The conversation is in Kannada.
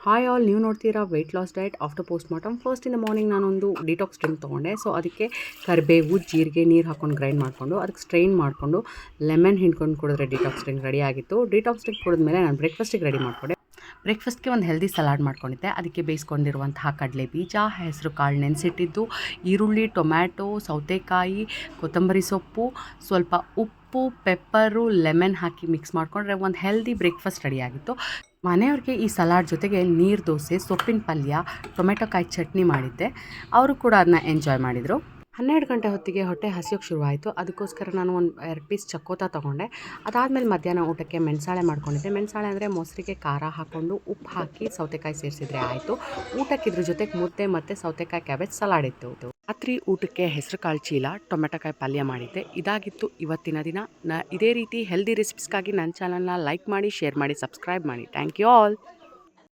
ಹಾಯ್ ಆಲ್, ನೀವು ನೋಡ್ತೀರಾ weight loss diet after post mortem. First in the morning ನಾನೊಂದು ಡಿಟಾಕ್ಸ್ ಡ್ರಿಂಕ್ ತೊಗೊಂಡೆ. ಸೊ ಅದಕ್ಕೆ ಕರಿಬೇವು, ಜೀರಿಗೆ, ನೀರು ಹಾಕೊಂಡು ಗ್ರೈಂಡ್ ಮಾಡಿಕೊಂಡು ಅದಕ್ಕೆ ಸ್ಟ್ರೈನ್ ಮಾಡಿಕೊಂಡು ಲೆಮನ್ ಹಿಂಡ್ಕೊಂಡು ಕುಡಿದ್ರೆ ಡಿಟಾಕ್ಸ್ ಡ್ರಿಂಕ್ ರೆಡಿ ಆಗಿತ್ತು. ಡಿಟಾಕ್ಸ್ ಡ್ರಿಂಕ್ ಕುಡಿದ್ಮೇಲೆ ನಾನು ಬ್ರೇಕ್ಫಾಸ್ಟಿಗೆ ರೆಡಿ ಮಾಡಿಕೊಂಡೆ. ಬ್ರೇಕ್ಫಾಸ್ಟ್ಗೆ ಒಂದು ಹೆಲ್ದಿ ಸಲಾಡ್ ಮಾಡ್ಕೊಂಡಿದ್ದೆ. ಅದಕ್ಕೆ ಬೇಯಿಸ್ಕೊಂಡಿರುವಂತಹ ಕಡಲೆ ಬೀಜ, ಹೆಸರು ಕಾಳು ನೆನೆಸಿಟ್ಟಿದ್ದು, ಈರುಳ್ಳಿ, ಟೊಮ್ಯಾಟೊ, ಸೌತೆಕಾಯಿ, ಕೊತ್ತಂಬರಿ ಸೊಪ್ಪು, ಸ್ವಲ್ಪ ಉಪ್ಪು, ಪೆಪ್ಪರು, ಲೆಮನ್ ಹಾಕಿ ಮಿಕ್ಸ್ ಮಾಡಿಕೊಂಡ್ರೆ ಒಂದು ಹೆಲ್ದಿ ಬ್ರೇಕ್ಫಾಸ್ಟ್ ರೆಡಿಯಾಗಿತ್ತು. ಮನೆಯವ್ರಿಗೆ ಈ ಸಲಾಡ್ ಜೊತೆಗೆ ನೀರು ದೋಸೆ, ಸೊಪ್ಪಿನ ಪಲ್ಯ, ಟೊಮೆಟೊ ಕಾಯಿ ಚಟ್ನಿ ಮಾಡಿದ್ದೆ. ಅವರು ಕೂಡ ಅದನ್ನ ಎಂಜಾಯ್ ಮಾಡಿದರು. 12 ಗಂಟೆ ಹೊತ್ತಿಗೆ ಹೊಟ್ಟೆ ಹಸಿಯೋಕ್ಕೆ ಶುರುವಾಯಿತು. ಅದಕ್ಕೋಸ್ಕರ ನಾನು ಒಂದು 2 ಪೀಸ್ ಚಕ್ಕೋತ ತೊಗೊಂಡೆ. ಅದಾದಮೇಲೆ ಮಧ್ಯಾಹ್ನ ಊಟಕ್ಕೆ ಮೆಣಸಾಳೆ ಮಾಡ್ಕೊಂಡಿದ್ದೆ. ಮೆಣಸಾಳೆ ಅಂದರೆ ಮೊಸರಿಗೆ ಖಾರ ಹಾಕ್ಕೊಂಡು ಉಪ್ಪು ಹಾಕಿ ಸೌತೆಕಾಯಿ ಸೇರಿಸಿದ್ರೆ ಆಯಿತು. ಊಟಕ್ಕೆ ಇದ್ರ ಜೊತೆಗೆ ಮುದ್ದೆ ಮತ್ತು ಸೌತೆಕಾಯಿ ಕ್ಯಾಬೇಜ್ ಸಲಾಡ್ ಇತ್ತು. ರಾತ್ರಿ ಊಟಕ್ಕೆ ಹೆಸರು ಕಾಳು ಚೀಲ, ಟೊಮೆಟೊ ಕಾಯಿ ಪಲ್ಯ ಮಾಡಿದ್ದೆ. ಇದಾಗಿತ್ತು ಇವತ್ತಿನ ದಿನ. ಇದೇ ರೀತಿ ಹೆಲ್ದಿ ರೆಸಿಪೀಸ್ಗಾಗಿ ನನ್ನ ಚಾನಲ್ನ ಲೈಕ್ ಮಾಡಿ, ಶೇರ್ ಮಾಡಿ, ಸಬ್ಸ್ಕ್ರೈಬ್ ಮಾಡಿ. Thank you all.